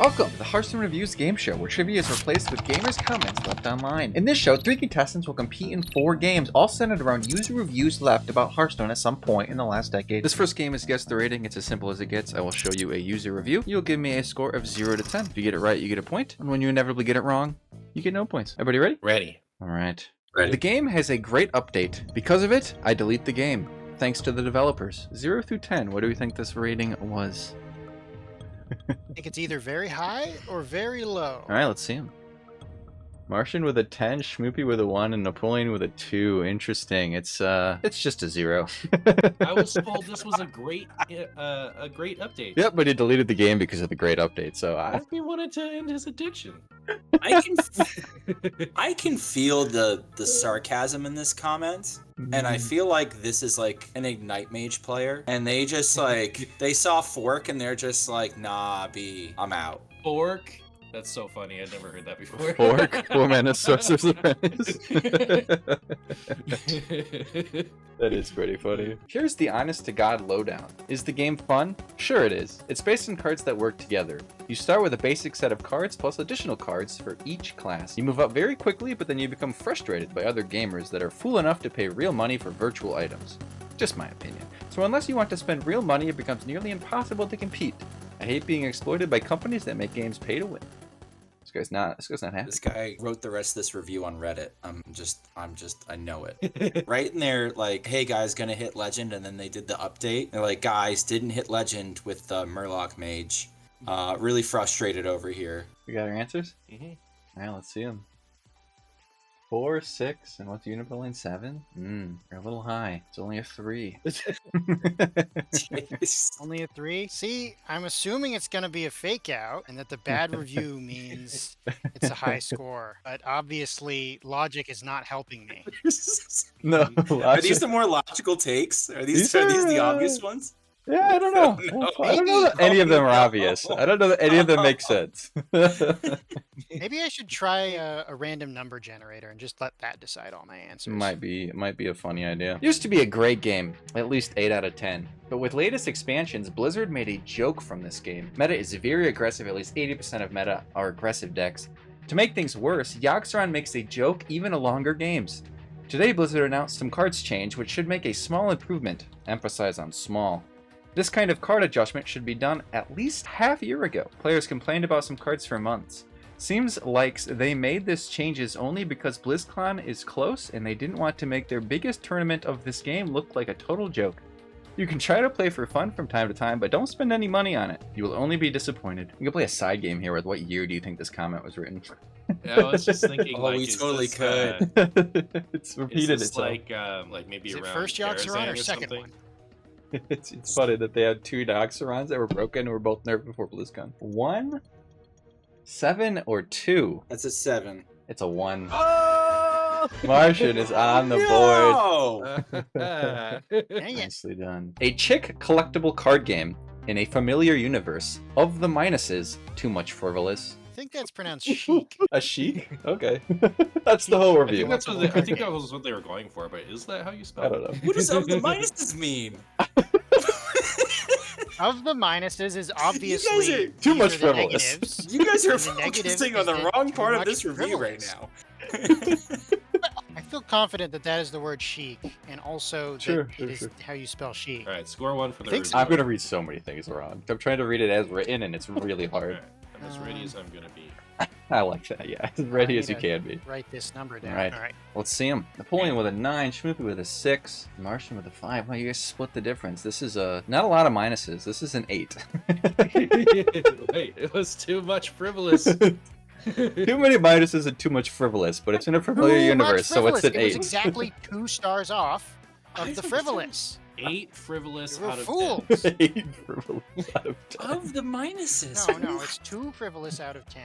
Welcome to the Hearthstone Reviews game show, where trivia is replaced with gamers' comments left online. In this show, 3 contestants will compete in 4 games, all centered around user reviews left about Hearthstone at some point in the last decade. This first game is Guess the Rating. It's as simple as it gets. I will show you a user review. You'll give me a score of 0 to 10. If you get it right, you get a point, and when you inevitably get it wrong, you get no points. Everybody ready? Ready. Alright. Ready. The game has a great update. Because of it, I delete the game. Thanks to the developers. 0 through 10, what do we think this rating was? I think it's either very high or very low. Alright, let's see him. Martian with a 10, Schmoopie with a 1, and Napoleon with a 2. Interesting. It's just a 0. I was told this was a great update. Yep, but he deleted the game because of the great update, so He wanted to end his addiction. I can feel the sarcasm in this comment, and I feel like this is like an Ignite Mage player, and they just like they saw Fork and they're just like, nah, B, I'm out. Fork? That's so funny. I'd never heard that before. Fork, woman, a sorcerer's apprentice. That is pretty funny. Here's the honest to God lowdown. Is the game fun? Sure it is. It's based on cards that work together. You start with a basic set of cards plus additional cards for each class. You move up very quickly, but then you become frustrated by other gamers that are fool enough to pay real money for virtual items. Just my opinion. So unless you want to spend real money, it becomes nearly impossible to compete. I hate being exploited by companies that make games pay to win. This guy's not happy. This guy wrote the rest of this review on Reddit. I know it. Right in there, like, hey guys, gonna hit Legend, and then they did the update. They're like, guys, didn't hit Legend with the Murloc Mage. Really frustrated over here. We got our answers? Mm-hmm. Alright, let's see them. 4, 6, and what's Unipoline 7? You're a little high. It's only a 3. Only a 3? See, I'm assuming it's going to be a fake out and that the bad review means it's a high score. But obviously, logic is not helping me. No. Are these the more logical takes? Are these the obvious ones? Yeah, I don't know. I don't know that any of them are obvious. I don't know that any of them make sense. Maybe I should try a random number generator and just let that decide all my answers. Might be a funny idea. Used to be a great game, at least 8 out of 10. But with latest expansions, Blizzard made a joke from this game. Meta is very aggressive, at least 80% of meta are aggressive decks. To make things worse, Yaxaron makes a joke even in longer games. Today, Blizzard announced some cards change, which should make a small improvement. Emphasize on small. This kind of card adjustment should be done at least half a year ago. Players complained about some cards for months. Seems like they made this changes only because BlizzCon is close and they didn't want to make their biggest tournament of this game look like a total joke. You can try to play for fun from time to time, but don't spend any money on it. You will only be disappointed. You can play a side game here with what year do you think this comment was written? Yeah, I was just thinking, Oh, we totally could. It's repeated it's itself. like maybe Is it around first Yaxaron or second something. one? It's funny that they had 2 Yaxarons that were broken and were both nerfed before BlizzCon. 1, 7, or 2? That's a 7. It's a 1. Oh! Martian is on the board. Dang it. Nicely done. A chick collectible card game in a familiar universe. Of the minuses, too much frivolous. I think that's pronounced chic. A chic? Okay. That's the whole I review. think that was what they were going for, but is that how you spell I it? don't know. What does of the minuses mean? Of the minuses is obviously too much either the frivolous. negatives. You guys are And the negative focusing on is the that wrong too part of much this review right frivolous. now. I feel confident that that is the word chic, and also that it is how you spell chic. All right, score 1 for the think review. I'm gonna read so many things wrong. I'm trying to read it as written, and it's really All hard. right, I'm as ready as I'm gonna be. I like that. Yeah, as ready as you can be. Write this number down. All right. All right. Let's see them. Napoleon with a 9, Schmoopie with a 6, Martian with a 5. Well, you guys split the difference. This is not a lot of minuses. This is an 8. Wait, it was too much frivolous. Too many minuses and too much frivolous, but it's in a familiar Too much universe, so it's an frivolous. It was 8. exactly 2 stars off of the frivolous. 8 frivolous You were out of fools. 10. 8 frivolous out of 10. Of the minuses. No, it's 2 frivolous out of 10.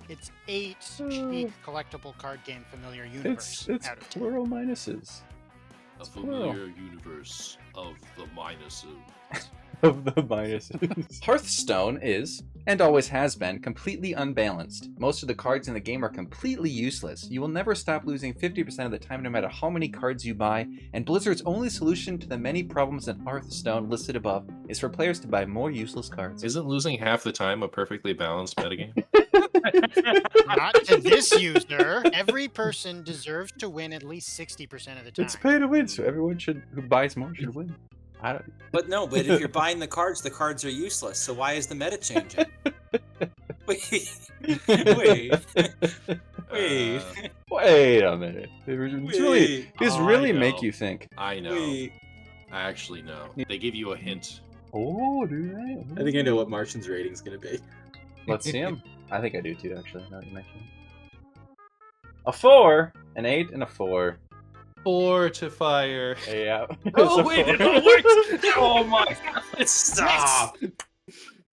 It's 8 chic collectible card game familiar universe It's out of 10. plural minuses. A familiar universe of the minuses. of the minuses. Hearthstone is, and always has been, completely unbalanced. Most of the cards in the game are completely useless. You will never stop losing 50% of the time no matter how many cards you buy, and Blizzard's only solution to the many problems in Hearthstone listed above is for players to buy more useless cards. Isn't losing half the time a perfectly balanced metagame? Not to this user. Every person deserves to win at least 60% of the time. It's pay to win, so everyone who buys more should win. But if you're buying the cards are useless. So why is the meta changing? Wait. Wait a minute. These really make you think. I know. I actually know. They give you a hint. Oh, do they? I think I know what Martian's rating is going to be. Let's see him. I think I do too, actually, now that you mention it. A 4, an 8, and a 4. Fortifier. Yeah. Oh, wait, it all worked! Oh my god, Stop!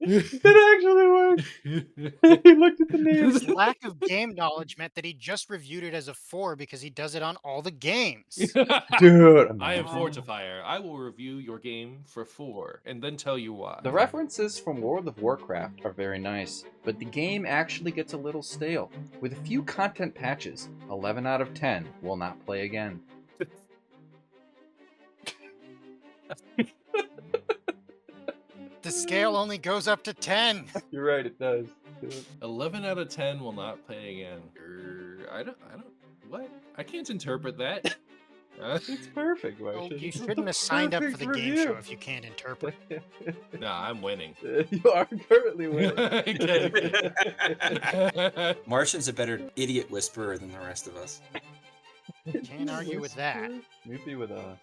It actually worked! He looked at the names. His lack of game knowledge meant that he just reviewed it as a 4 because he does it on all the games. Dude, I am Fortifier. I will review your game for 4 and then tell you why. The references from World of Warcraft are very nice, but the game actually gets a little stale. With a few content patches, 11 out of 10 will not play again. The scale only goes up to 10. You're right, it does. 11 out of 10 will not play again. I don't, what? I can't interpret that. It's perfect, Well, Martian. you shouldn't have signed up for the Perfect game review. show if you can't interpret. Nah, I'm winning. You are currently winning. Martian's a better idiot whisperer than the rest of us. Can't argue with that. Maybe with a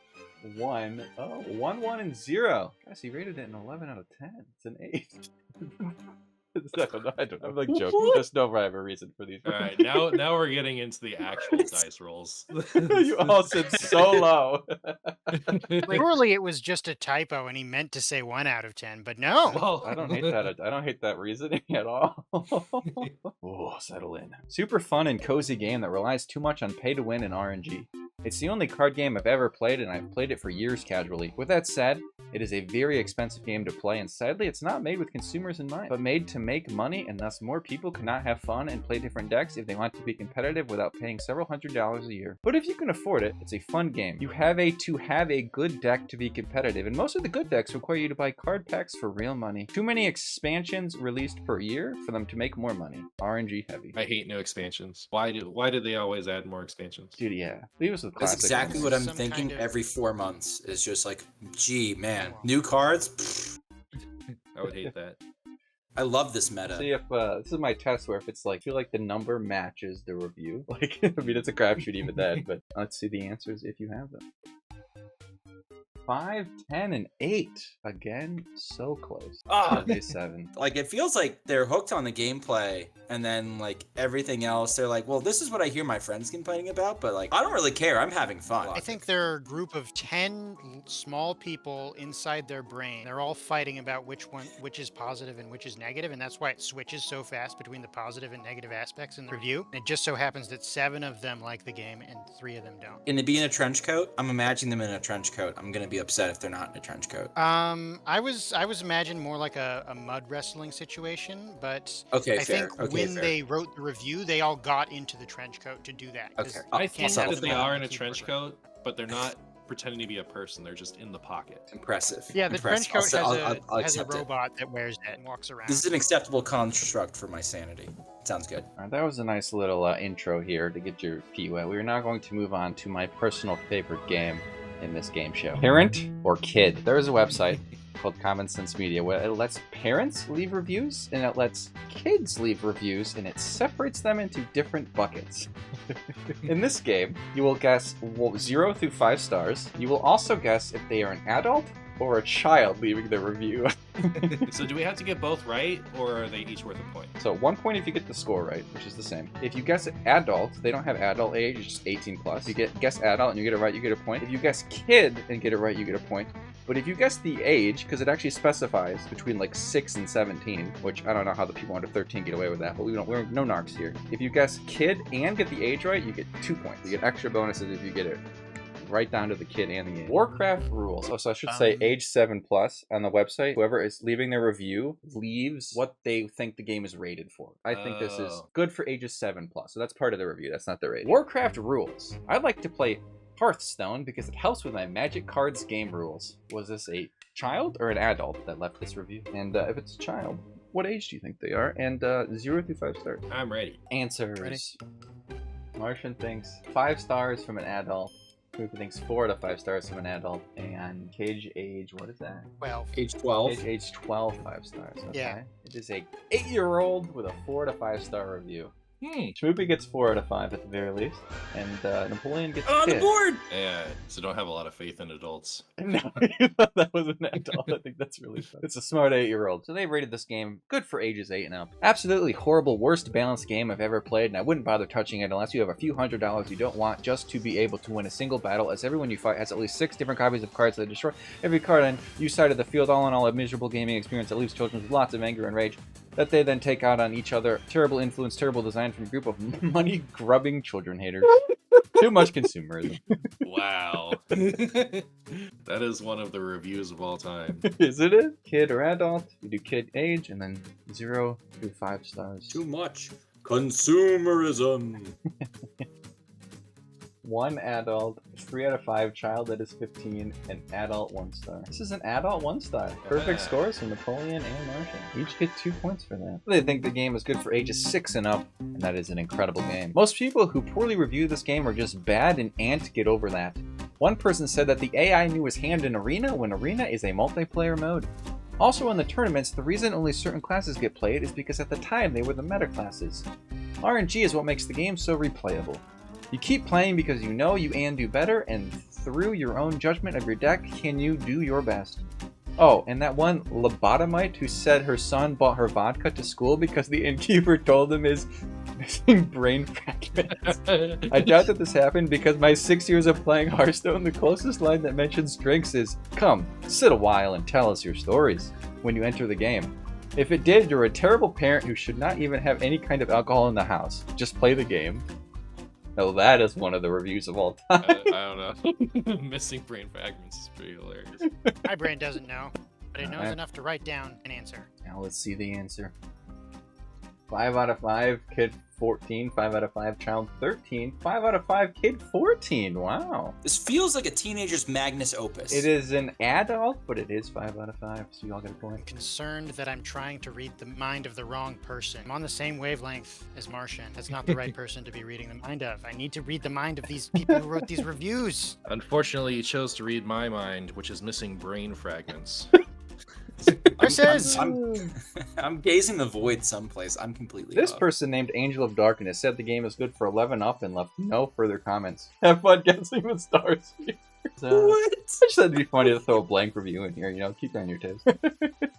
1. Oh, 1, 1, and 0. Guys, he rated it an 11 out of 10. It's an 8. I don't know. I'm like joking. There's no rhyme or reason for these. Alright, now we're getting into the actual dice rolls. You all said so low. Surely it was just a typo and he meant to say 1 out of 10, but no. Well, I don't hate that. I don't hate that reasoning at all. Oh, settle in. Super fun and cozy game that relies too much on pay to win and RNG. It's the only card game I've ever played, and I've played it for years casually. With that said, it is a very expensive game to play, and sadly it's not made with consumers in mind, but made to make money, and thus more people cannot have fun and play different decks if they want to be competitive without paying several $100s a year. But if you can afford it, it's a fun game. You have to have a good deck to be competitive, and most of the good decks require you to buy card packs for real money. Too many expansions released per year for them to make more money. RNG heavy. I hate new expansions. Why do they always add more expansions? Dude, yeah. Leave us with That's classic exactly ones. what I'm Some thinking kind of- every 4 months. Is just like, gee, man, new cards? Pfft. I would hate that. I love this meta. See if this is my test where if it's like, I feel like the number matches the review. Like, I mean, it's a crapshoot even then, but let's see the answers if you have them. 5, 10, and 8. Again, so close. Ah. 7. Like, it feels like they're hooked on the gameplay, and then, like, everything else, they're like, well, this is what I hear my friends complaining about, but, like, I don't really care. I'm having fun. I think there are a group of 10 small people inside their brain. They're all fighting about which is positive and which is negative, and that's why it switches so fast between the positive and negative aspects in the review. And it just so happens that 7 of them like the game and 3 of them don't. And to be in a trench coat, I'm imagining them in a trench coat. I'm gonna be upset if they're not in a trench coat. I was imagining more like a mud wrestling situation, but Okay, I fair. think Okay, when fair. they wrote the review, they all got into the trench coat to do that. 'cause Okay. you I can't think have that them they on are in the a trench keyboard. coat, but they're not pretending to be a person. They're just in the pocket. Impressive. Yeah, the Impressive. trench coat I'll has a accept it. robot that wears it and walks around. This is an acceptable construct for my sanity. Sounds good. Alright, that was a nice little intro here to get your feet wet. We are now going to move on to my personal favorite game in this game show. Parent or kid? There is a website called Common Sense Media where it lets parents leave reviews and it lets kids leave reviews and it separates them into different buckets. In this game, you will guess 0 through 5 stars. You will also guess if they are an adult or a child leaving their review. So do we have to get both right, or are they each worth a point? So 1 point if you get the score right, which is the same. If you guess adult, they don't have adult age, it's just 18 plus. If you guess adult and you get it right, you get a point. If you guess kid and get it right, you get a point. But if you guess the age, because it actually specifies between like 6 and 17, which I don't know how the people under 13 get away with that, but we're no narcs here. If you guess kid and get the age right, you get 2 points. You get extra bonuses if you get it right down to the kid and the age. Warcraft rules. Oh, so I should say age 7+ on the website. Whoever is leaving their review leaves what they think the game is rated for. I think this is good for ages 7+. So that's part of the review. That's not the rating. Warcraft rules. I'd like to play Hearthstone because it helps with my Magic Cards game rules. Was this a child or an adult that left this review? And if it's a child, what age do you think they are? And 0 through 5 stars. I'm ready. Answers. Ready? Martian thinks 5 stars from an adult. Smoothie thinks 4 out of 5 stars from an adult. And Cage age, what is that? 12. Age 12. Cage age 12, 5 stars. Okay. Yeah. It is a 8-year-old with a 4 out of 5 star review. Schmoopie gets 4 out of 5 at the very least, and Napoleon gets On the 5. board! Yeah, so don't have a lot of faith in adults. No, you thought that was an adult. I think that's really fun. It's a smart 8-year-old. So they rated this game good for ages 8 and up. Absolutely horrible, worst balanced game I've ever played, and I wouldn't bother touching it unless you have a few $100s you don't want just to be able to win a single battle, as everyone you fight has at least 6 different copies of cards that destroy every card on you side of the field. All in all, a miserable gaming experience that leaves children with lots of anger and rage that they then take out on each other. Terrible influence, terrible design from a group of money-grubbing children haters. Too much consumerism. Wow. That is one of the reviews of all time. Isn't it? Kid or adult? You do kid age and then 0 through 5 stars. Too much. Consumerism. 1 adult, 3 out of 5 child that is 15, and adult 1 star. This is an adult 1 star. Perfect scores from Napoleon and Martian. Each get 2 points for that. They think the game is good for ages 6 and up, and that is an incredible game. Most people who poorly review this game are just bad and can't get over that. One person said that the AI knew his hand in Arena when Arena is a multiplayer mode. Also in the tournaments, the reason only certain classes get played is because at the time they were the meta classes. RNG is what makes the game so replayable. You keep playing because you know you can do better, and through your own judgment of your deck, can you do your best. Oh, and that one lobotomite who said her son bought her vodka to school because the innkeeper told him his missing brain fragments. I doubt that this happened because my 6 years of playing Hearthstone, the closest line that mentions drinks is, "Come, sit a while and tell us your stories," when you enter the game. If it did, you're a terrible parent who should not even have any kind of alcohol in the house. Just play the game. Now that is one of the reviews of all time. I don't know. Missing brain fragments is pretty hilarious. My brain doesn't know, but it knows Alright. enough to write down an answer. Now let's see the answer. 5 out of 5, kid 14. 5 out of 5, child 13. 5 out of 5, kid 14. Wow. This feels like a teenager's magnus opus. It is an adult, but it is 5 out of 5, so you all get a point. Concerned that I'm trying to read the mind of the wrong person. I'm on the same wavelength as Martian. That's not the right person to be reading the mind of. I need to read the mind of these people who wrote these reviews. Unfortunately, you chose to read my mind, which is missing brain fragments. I'm gazing the void someplace. I'm completely This off. person named Angel of Darkness said the game is good for 11 up and left no further comments. Have fun guessing the stars. So, What? I just thought it'd be funny to throw a blank review in here, you know, keep on your toes.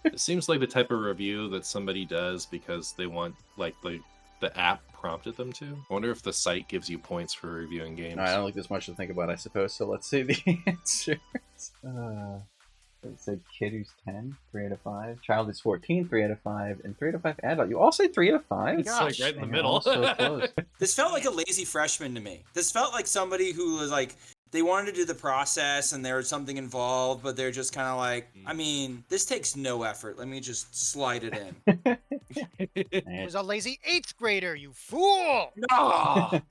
It seems like the type of review that somebody does because they want, like, the app prompted them to. I wonder if the site gives you points for reviewing games. I don't like this much to think about, I suppose, so let's see the answers. It said kid who's 10, 3 out of 5. Child is 14, 3 out of 5. And 3 out of 5 adult. You all say 3 out of 5? It's like right in the And you're middle. all so close. This felt like a lazy freshman to me. This felt like somebody who was like, they wanted to do the process and there was something involved, but they're just kind of like, I mean, this takes no effort. Let me just slide it in. It was a lazy 8th grader, you fool! No!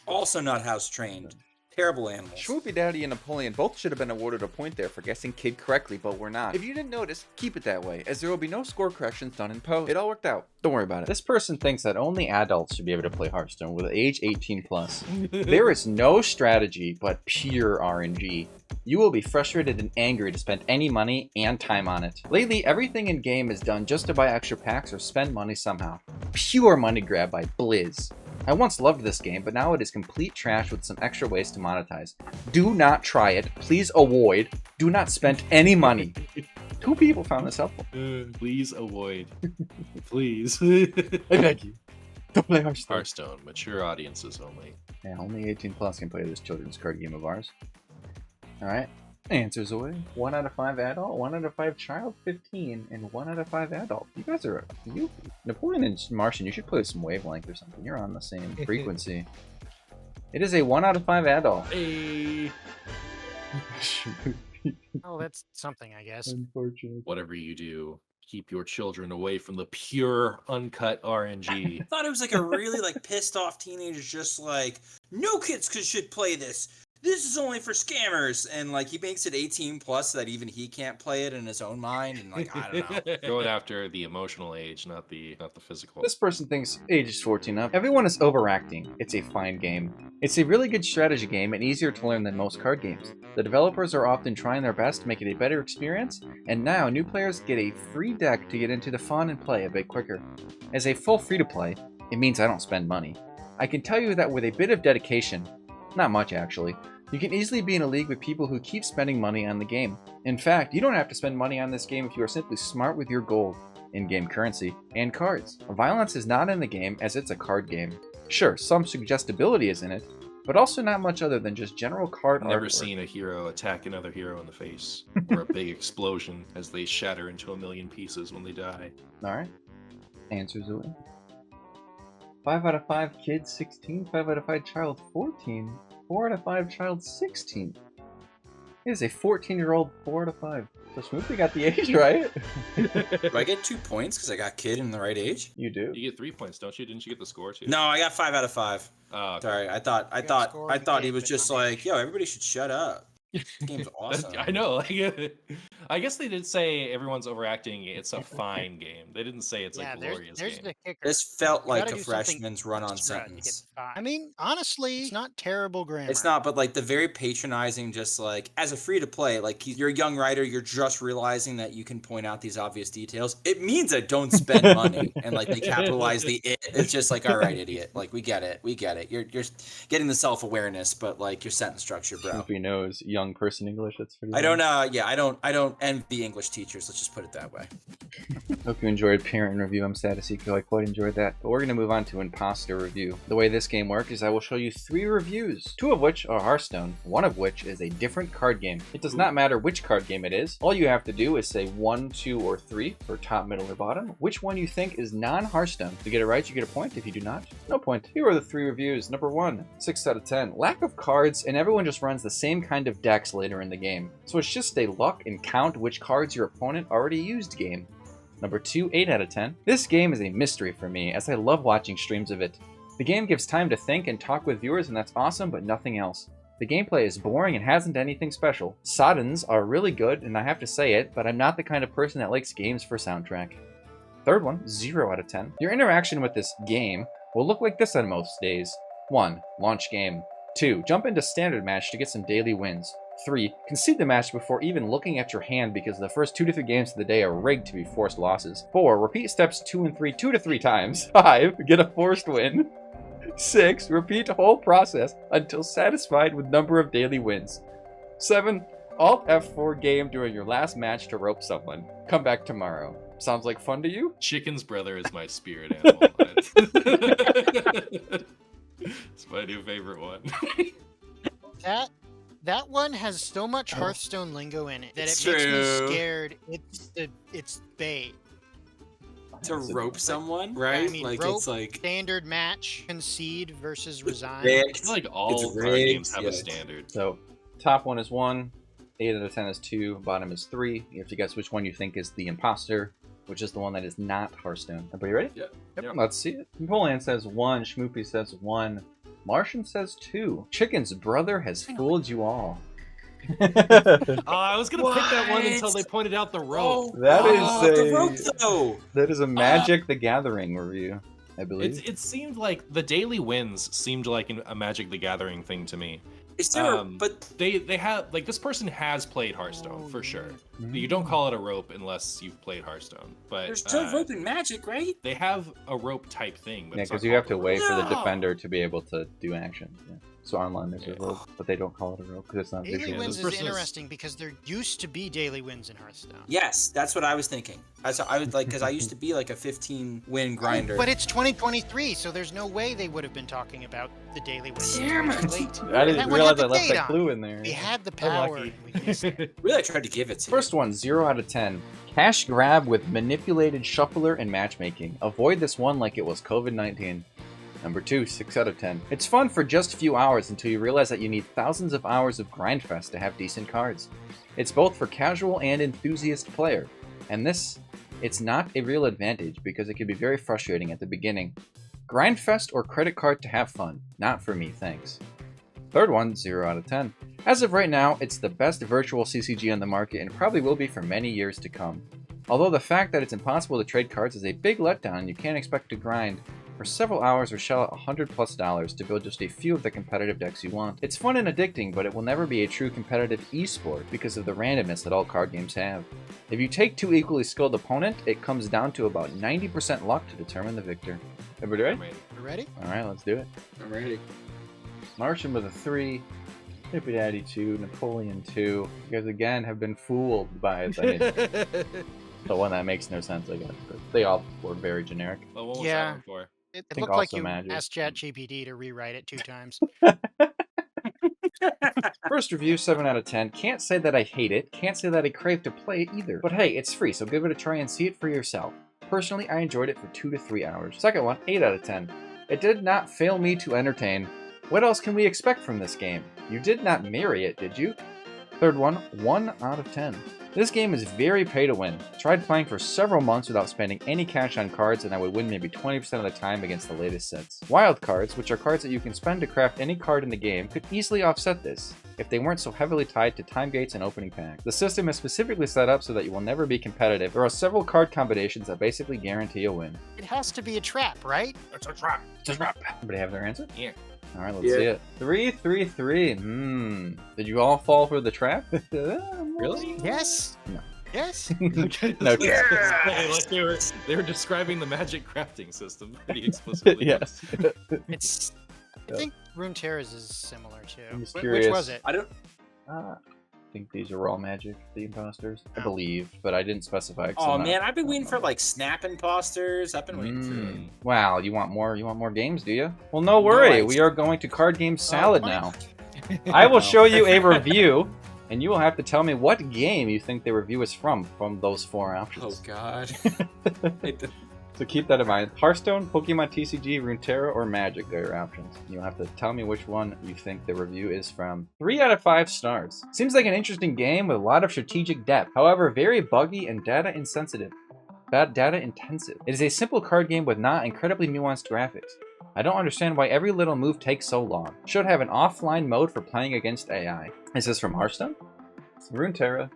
Also not house trained. Terrible animals. SchmoopieDaddy and Napoleon both should have been awarded a point there for guessing kid correctly, but we're not. If you didn't notice, keep it that way, as there will be no score corrections done in post. It all worked out. Don't worry about it. This person thinks that only adults should be able to play Hearthstone with age 18 plus. There is no strategy but pure RNG. You will be frustrated and angry to spend any money and time on it. Lately, everything in game is done just to buy extra packs or spend money somehow. Pure money grab by Blizz. I once loved this game, but now it is complete trash with some extra ways to monetize. Do not try it. Please avoid. Do not spend any money. 2 people found this helpful. Please avoid. Please. I beg you. Don't play Hearthstone. Hearthstone, mature audiences only. Yeah, only 18 plus can play this children's card game of ours. Alright. Answers away. 1 out of 5 adult, 1 out of 5 child, 15, and 1 out of 5 adult. You guys are Napoleon and Martian, you should play some wavelength or something. You're on the same frequency. It is a 1 out of 5 adult. Hey. Oh, that's something, I guess. Unfortunately. Whatever you do, keep your children away from the pure, uncut I RNG. thought it was like a really like pissed off teenager, just like no kids should play this. This is only for scammers, and like he makes it 18 plus so that even he can't play it in his own mind, and like I don't know. Going after the emotional age, not the physical. This person thinks age is 14 up. Everyone is overacting. It's a fine game. It's a really good strategy game and easier to learn than most card games. The developers are often trying their best to make it a better experience, and now new players get a free deck to get into the fun and play a bit quicker. As a full free-to-play, it means I don't spend money. I can tell you that with a bit of dedication, not much actually, you can easily be in a league with people who keep spending money on the game. In fact, you don't have to spend money on this game if you are simply smart with your gold, in-game currency, and cards. Violence is not in the game as it's a card game. Sure, some suggestibility is in it, but also not much other than just general card I've never artwork. seen a hero attack another hero in the face, or a big explosion as they shatter into a million pieces when they die. Alright. Answers away. 5 out of 5 kids 16, 5 out of 5 child 14, 4 out of 5 child 16. It is a 14-year-old 4 out of 5. So Schmoopie got the age right. Do I get 2 points because I got kid in the right age? You do. You get 3 points, don't you? Didn't you get the score too? No, I got 5 out of 5. Oh, okay. Sorry, I got thought he scored, was but just not like, yo, everybody should shut up. This game's awesome. I know. Like, I guess they did say everyone's overacting. It's a fine game. They didn't say it's Yeah, like there's glorious the game. kicker. This felt You like gotta a do something freshman's run-on extra to get sentence. 5. I mean, honestly, it's not terrible grammar. It's not, but like the very patronizing, just like as a free to play, like you're a young writer, you're just realizing that you can point out these obvious details. It means I don't spend money, and like they capitalize the it. It's just like, all right, idiot, like we get it. You're getting the self awareness, but like your sentence structure, bro. Schmoopie knows young person English. That's pretty I don't funny. yeah, I don't envy English teachers. Let's just put it that way. Hope you enjoyed Parent Review. I'm sad to see I quite enjoyed that. But we're going to move on to Imposter Review. The way this game works is I will show you 3 reviews, 2 of which are Hearthstone, 1 of which is a different card game. It does not matter which card game it is. All you have to do is say 1, 2, or 3 for top, middle, or bottom, which one you think is non-Hearthstone. If you get it right, you get a point. If you do not, no point. Here are the 3 reviews. Number 1, 6 out of 10. Lack of cards, and everyone just runs the same kind of decks later in the game. So it's just a luck and count which cards your opponent already used game. Number 2, 8 out of 10. This game is a mystery for me, as I love watching streams of it. The game gives time to think and talk with viewers, and that's awesome, but nothing else. The gameplay is boring and hasn't anything special. Soddens are really good, and I have to say it, but I'm not the kind of person that likes games for soundtrack. Third one, 0 out of 10. Your interaction with this game will look like this on most days. 1, launch game. 2, jump into standard match to get some daily wins. 3, concede the match before even looking at your hand because the first 2 to 3 games of the day are rigged to be forced losses. 4, repeat steps 2 and 3 2 to 3 times. 5, get a forced win. 6, repeat the whole process until satisfied with number of daily wins. 7, Alt F4 game during your last match to rope someone. Come back tomorrow. Sounds like fun to you? Chicken's brother is my spirit animal. It's my new favorite one. That one has so much Hearthstone lingo in it that It's it makes true. me scared. It's bait. To rope someone, right? I mean, like rope, it's like standard match, concede versus resign. I rigged. feel like all It's card rigged, games have a yes. standard. So, top one is 1, 8 out of 10 is 2, bottom is 3. You have to guess which one you think is the imposter, which is the one that is not Hearthstone. Everybody ready? Yeah. Yep. Yeah. Let's see it. Napoleon says 1, Schmoopie says 1, Martian says 2. Chicken's brother has fooled you all. Oh, I was gonna pick that one until What? they pointed out the rope. That is the a- rope though. That is a Magic the Gathering review, I believe. It seemed like the daily wins seemed like a Magic the Gathering thing to me. Is there? But they have like this person has played Hearthstone for sure. You don't call it a rope unless you've played Hearthstone. But there's no rope in Magic, right? they have a rope type thing. But Yeah, it's not because you have to called a wait rope. for the No. defender to be able to do action. Yeah. So online there's a rope, but they don't call it a rope because it's not Daily visual. wins this is person is- interesting because there used to be daily wins in Hearthstone. Yes, that's what I was thinking. I would like because I used to be like a 15 win grinder. But it's 2023, so there's no way they would have been talking about the daily wins. Damn It's it. too late. I didn't That one realize had I the left date that on clue it. in there. We had the I'm power. lucky. and we missed it. Really, I tried to give it to you. First one, 0 out of 10. Cash grab with manipulated shuffler and matchmaking. Avoid this one like it was COVID-19. Number 2, 6 out of 10. It's fun for just a few hours until you realize that you need thousands of hours of grindfest to have decent cards. It's both for casual and enthusiast player, and it's not a real advantage because it can be very frustrating at the beginning. Grindfest or credit card to have fun? Not for me, thanks. Third one, 0 out of 10. As of right now, it's the best virtual CCG on the market and probably will be for many years to come. Although the fact that it's impossible to trade cards is a big letdown, you can't expect to grind for several hours or shell out $100+ to build just a few of the competitive decks you want. It's fun and addicting, but it will never be a true competitive esport because of the randomness that all card games have. If you take two equally skilled opponents, it comes down to about 90% luck to determine the victor. Everybody ready? I'm ready. You ready? Alright, let's do it. I'm ready. Martian with a 3, SchmoopieDaddy 2, Napoleon 2. You guys again have been fooled by the one that makes no sense, I guess. But they all were very generic. Well, what was Yeah. that one for? It think looked like also you Magic. asked ChatGPT to rewrite it 2 times. First review, 7 out of 10. Can't say that I hate it, can't say that I crave to play it either. But hey, it's free, so give it a try and see it for yourself. Personally, I enjoyed it for 2 to 3 hours. Second one, 8 out of 10. It did not fail me to entertain. What else can we expect from this game? You did not marry it, did you? Third one, 1 out of 10. This game is very pay to win. Tried playing for several months without spending any cash on cards and I would win maybe 20% of the time against the latest sets. Wild cards, which are cards that you can spend to craft any card in the game, could easily offset this, if they weren't so heavily tied to time gates and opening packs. The system is specifically set up so that you will never be competitive. There are several card combinations that basically guarantee a win. It has to be a trap, right? It's a trap. It's a wrap. Everybody have their answer? Yeah. Alright, let's see it. 3, 3, 3. Did you all fall for the trap? Really? Yes. No. Yes. No. Like they were describing the magic crafting system pretty explicitly. Yes. It's. I think Runeterra's is similar too. I'm just Which curious. was it? I don't. I think these are all magic, the imposters. I Oh. believe, but I didn't specify. 'cause Oh I'm not- man, I've been waiting for like snap imposters. I've been waiting for. Wow, you want more? You want more games, do you? Well, no worry. We are going to Card Game Salad now. I will show you a review, and you will have to tell me what game you think the review is from those 4 Oh options. god. So keep that in mind. Hearthstone, Pokemon TCG, Runeterra, or Magic are your options. You'll have to tell me which one you think the review is from. 3 out of 5 stars. Seems like an interesting game with a lot of strategic depth. However, very buggy and data intensive. It is a simple card game with not incredibly nuanced graphics. I don't understand why every little move takes so long. Should have an offline mode for playing against AI. Is this from Hearthstone? Runeterra,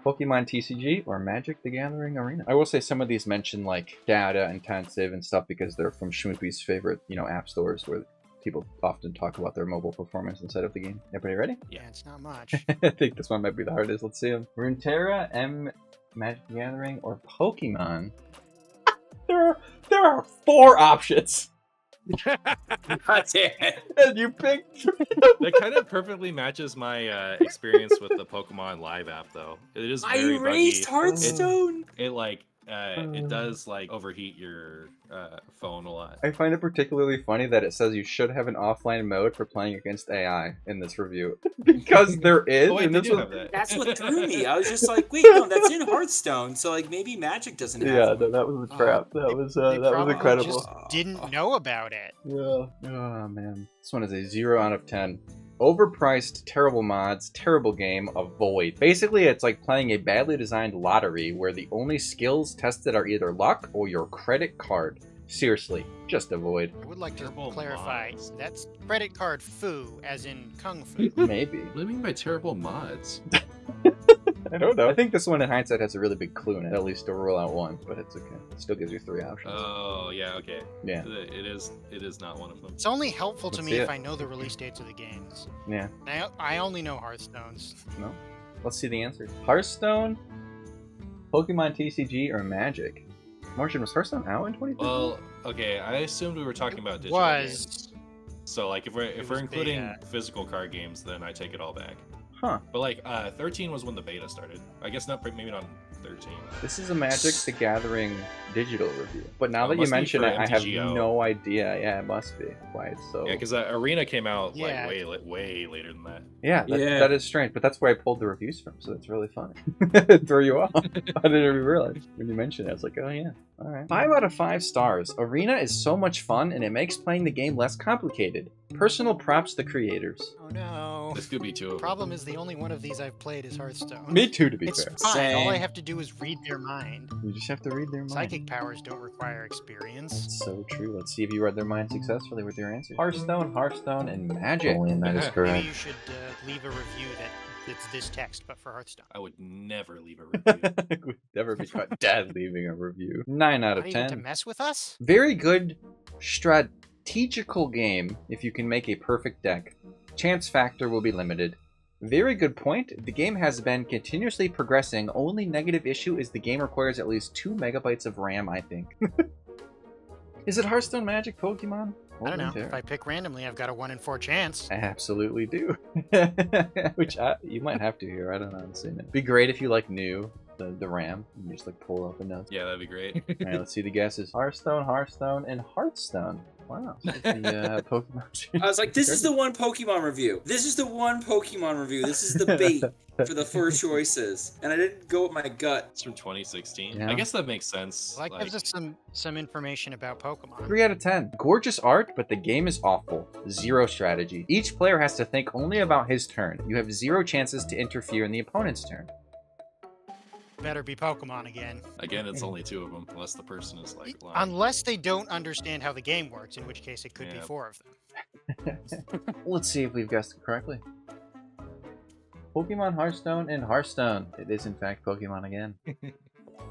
Pokemon TCG, or Magic the Gathering Arena? I will say some of these mention like data intensive and stuff because they're from Schmoopie's favorite, app stores where people often talk about their mobile performance inside of the game. Everybody ready? Yeah, it's not much. I think this one might be the hardest. Let's see them. Runeterra, Magic the Gathering, or Pokemon? there are 4 options. God damn it. And you picked. That kind of perfectly matches my experience with the Pokemon Live app, though. It is I very erased buggy. Hearthstone. It does like overheat your phone a lot. I find it particularly funny that it says you should have an offline mode for playing against AI in this review. Because there is. Oh, wait, and they this do was- have that. That's what threw me. I was just like, wait, no, that's in Hearthstone. So like maybe Magic doesn't have. Yeah, one. that was a trap. That was probably incredible. just didn't know about it. Yeah. Oh man. This one is a 0 out of 10. Overpriced, terrible mods, terrible game, avoid. Basically, it's like playing a badly designed lottery where the only skills tested are either luck or your credit card. Seriously, just avoid. I would like to Terrible clarify. mods. That's credit card fu, as in kung fu. Maybe. What do you mean by terrible mods? I don't know. I think this one in hindsight has a really big clue in it, at least to rule out one, but it's okay. It still gives you 3 options. Oh yeah, okay. Yeah. It is not one of them. It's only helpful to Let's me see if it. I know the release dates of the games. Yeah. I only know Hearthstones. No? Let's see the answer. Hearthstone, Pokemon TCG, or Magic? Martian, was Hearthstone out in 2015? Well, okay. I assumed we were talking about digital Was. games. So like if we're was including beta. physical card games, then I take it all back. Huh. But like 13 was when the beta started. I guess not maybe not 13. This is a Magic the Gathering digital review. But now Oh, it that you must be mention for it, I have MTGO. no idea. Yeah, it must be. Why it's so... Yeah, because Arena came out Yeah. like way later than that. Yeah, Yeah. that is strange, but that's where I pulled the reviews from, so that's really funny. Throw you off. I didn't even realize. When you mentioned it, I was like, oh yeah, alright. 5 out of 5 stars. Arena is so much fun, and it makes playing the game less complicated. Personal props to the creators. Oh no. This could be 2 of them. Problem is the only one of these I've played is Hearthstone. Me too, to be It's fair. fine. All I Same. have to do is read their mind. You just have to read their mind. Psychic powers don't require experience. That's so true. Let's see if you read their mind successfully with your answers. Hearthstone, and Magic. Napoleon, that is Yeah. correct. Maybe you should leave a review that's this text, but for Hearthstone. I would never leave a review. Would never be caught dead leaving a review. 9 out of Not even to 10. mess with us? Very good strategical game if you can make a perfect deck. Chance factor will be limited. Very good point. The game has been continuously progressing. Only negative issue is the game requires at least 2 megabytes of RAM, I think. Is it Hearthstone Magic Pokemon? I don't know. There. If I pick randomly, I've got a 1 in 4 chance. I absolutely do. Which you might have to here. I don't know. It'd be great if you like knew the RAM. You just like pull up the notes. Yeah, that'd be great. All right, let's see the guesses. Hearthstone, and Hearthstone. Wow. So the Pokemon. I was like, this is the one Pokemon review. This is the one Pokemon review. This is the bait for the 4 choices. And I didn't go with my gut. It's from 2016. Yeah. I guess that makes sense. Well, that gives us some information about Pokemon. 3 out of 10. Gorgeous art, but the game is awful. 0 strategy. Each player has to think only about his turn. You have 0 chances to interfere in the opponent's turn. Better be Pokemon again. Again, it's only 2 of them, unless the person is like lying. Unless they don't understand how the game works, in which case it could be Yeah. 4 of them. Let's see if we've guessed it correctly. Pokemon, Hearthstone, and Hearthstone. It is in fact Pokemon again. Could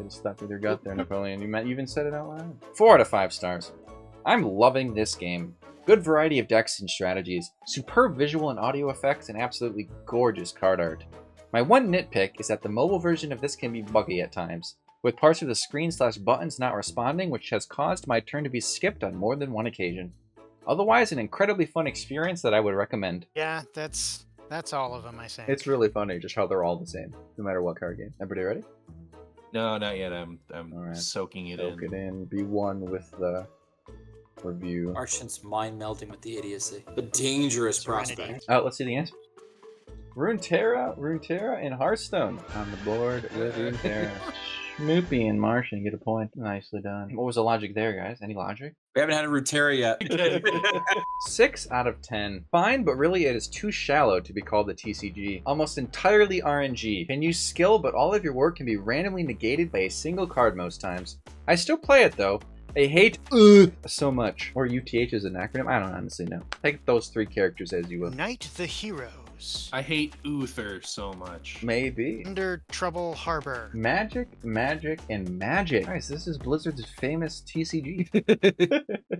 have stuck with your gut there, Napoleon. You even said it out loud. 4 out of 5 stars. I'm loving this game. Good variety of decks and strategies, superb visual and audio effects, and absolutely gorgeous card art. My one nitpick is that the mobile version of this can be buggy at times, with parts of the screen/buttons not responding, which has caused my turn to be skipped on more than one occasion. Otherwise, an incredibly fun experience that I would recommend. Yeah, that's all of them, I think. It's really funny just how they're all the same, no matter what card game. Everybody ready? No, not yet. I'm Alright. soaking it Soak in. it in. Be one with the review. Arshan's mind melding with the idiocy. A dangerous Serenity. prospect. Oh, let's see the answer. Runeterra, and Hearthstone on the board with Runeterra. Schmoopie and Martian get a point. Nicely done. What was the logic there, guys? Any logic? We haven't had a Runeterra yet. 6 out of 10. Fine, but really it is too shallow to be called a TCG. Almost entirely RNG. Can use skill, but all of your work can be randomly negated by a single card most times. I still play it though. I hate so much. Or UTH is an acronym? I don't honestly know. Take those 3 characters as you will. Knight the Heroes. I hate Uther so much. Maybe. Under Trouble Harbor. Magic, and Magic. Guys, this is Blizzard's famous TCG.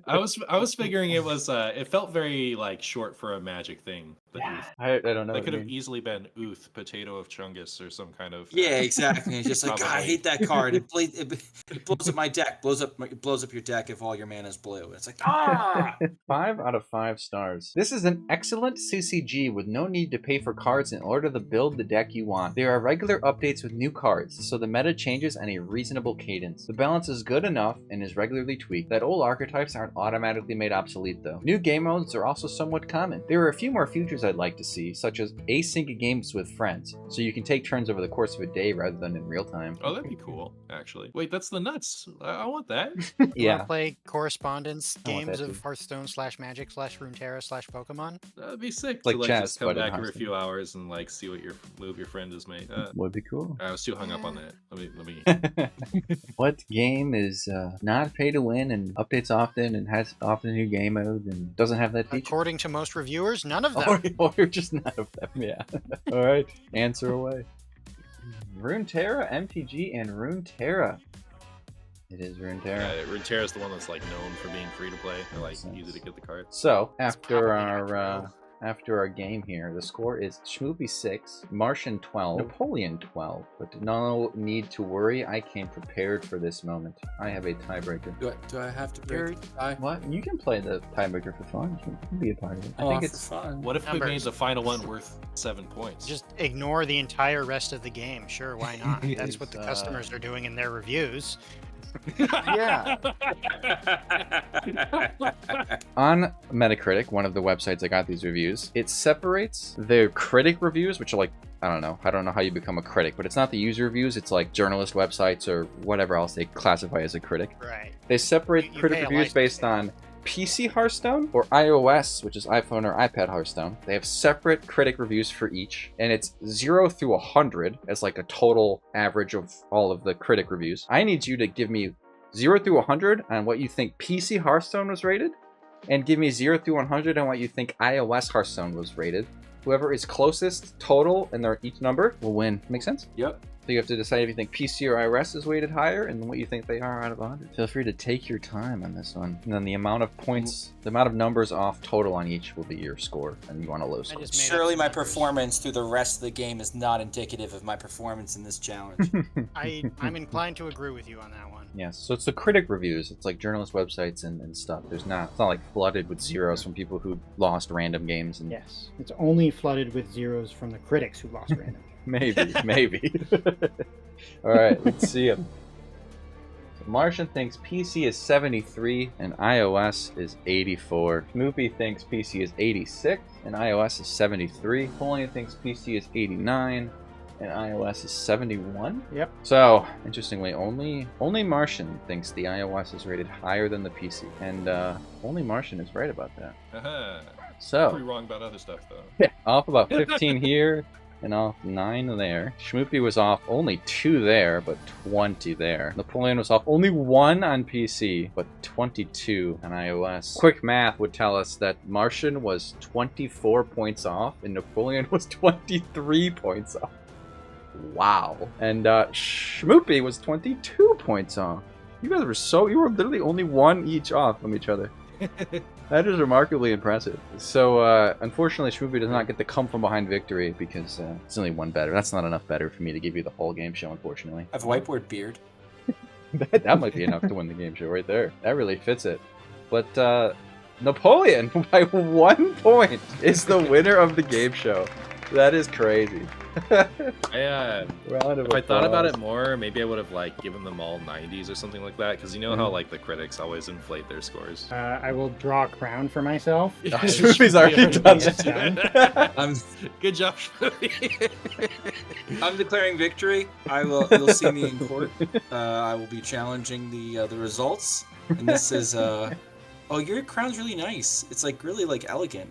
I was figuring it was it felt very like short for a Magic thing. The Yeah, Uth. I don't know. That what could you have mean. easily been Uth, Potato of Chungus, or some kind of. Yeah, exactly. It's just like, God, I Probably. hate that card. It blows up my deck. Blows up your deck if all your mana is blue. It's like, ah! 5 out of 5 stars. This is an excellent CCG with no need to pay for cards in order to build the deck you want. There are regular updates with new cards, so the meta changes at a reasonable cadence. The balance is good enough and is regularly tweaked. That old archetypes aren't automatically made obsolete though. New game modes are also somewhat common. There are a few more features I'd like to see, such as async games with friends, so you can take turns over the course of a day rather than in real time. Oh, that'd be cool, actually. Wait, that's the nuts. I want that. You Yeah. wanna play correspondence I want games that of too. Hearthstone /Magic /Runeterra /Pokemon? That'd be sick. Like to, chess, just come but in back every Hearthstone. few hours and like see what your move your friend has made. Would be cool. I was too hung up on that. Let me. What game is not pay to win and updates often and has often new game modes and doesn't have that feature? According to most reviewers, none of them. Or just none of them, yeah. Alright, answer away. Runeterra, MTG, and Runeterra. It is Runeterra. Runeterra is the one that's like known for being free to play. They're like Makes sense. easy to get the cards. So, It's after probably our not true. after our game here. The score is Schmoopie 6, Martian 12, Napoleon 12. But no need to worry, I came prepared for this moment. I have a tiebreaker. Do I have to break the tie? What? You can play the tiebreaker for fun. You can be a part of it. I think it's fun. What if we Numbers. made the final one worth 7 points? Just ignore the entire rest of the game. Sure, why not? That's what the customers are doing in their reviews. Yeah. On Metacritic, one of the websites I got these reviews, it separates their critic reviews, which are like, I don't know how you become a critic, but it's not the user reviews, it's like journalist websites or whatever else they classify as a critic. Right. They separate You critic pay a reviews license based fee. on PC Hearthstone or iOS, which is iPhone or iPad Hearthstone. They have separate critic reviews for each, and it's 0 through 100 as like a total average of all of the critic reviews. I need you to give me 0 through 100 on what you think PC Hearthstone was rated, and give me 0 through 100 on what you think iOS Hearthstone was rated. Whoever is closest total and their each number will win. Make sense? Yep. So you have to decide if you think PC or iOS is weighted higher and what you think they are out of 100. Feel free to take your time on this one. And then the amount of points, the amount of numbers off total on each will be your score. And you want a low score. just made up Surely some my numbers. performance through the rest of the game is not indicative of my performance in this challenge. I'm inclined to agree with you on that one. Yes, so it's the critic reviews. It's like journalist websites and stuff. It's not like flooded with zeros from people who lost random games. And Yes, it's only flooded with zeros from the critics who lost random. maybe. All right, let's see them. So Martian thinks PC is 73 and iOS is 84. Schmoopie thinks PC is 86 and iOS is 73. Napoleon thinks PC is 89 and iOS is 71. Yep. So, interestingly, only Martian thinks the iOS is rated higher than the PC, and only Martian is right about that. Uh-huh. So, Pretty wrong about other stuff, though. yeah, off about 15 here and off 9 there. Schmoopie was off only 2 there, but 20 there. Napoleon was off only 1 on PC, but 22 on iOS. Quick math would tell us that Martian was 24 points off and Napoleon was 23 points off. Wow. And Schmoopie was 22 points off. You guys were you were literally only 1 each off from each other. That is remarkably impressive. So, unfortunately, Schmoopie does not get the come from behind victory because it's only 1 better. That's not enough better for me to give you the whole game show, unfortunately. I have a whiteboard beard. That might be enough to win the game show right there. That really fits it. But Napoleon, by 1 point, is the winner of the game show. That is crazy. Round of If I thought about applause. it more, maybe I would have like given them all 90s or something like that, because you know how like the critics always inflate their scores. I will draw a crown for myself. Schmoopie's already done Yes, that. Good job, Schmoopie. I'm declaring victory. You'll see me in court. I will be challenging the results. And this is oh, your crown's really nice. It's like really like elegant.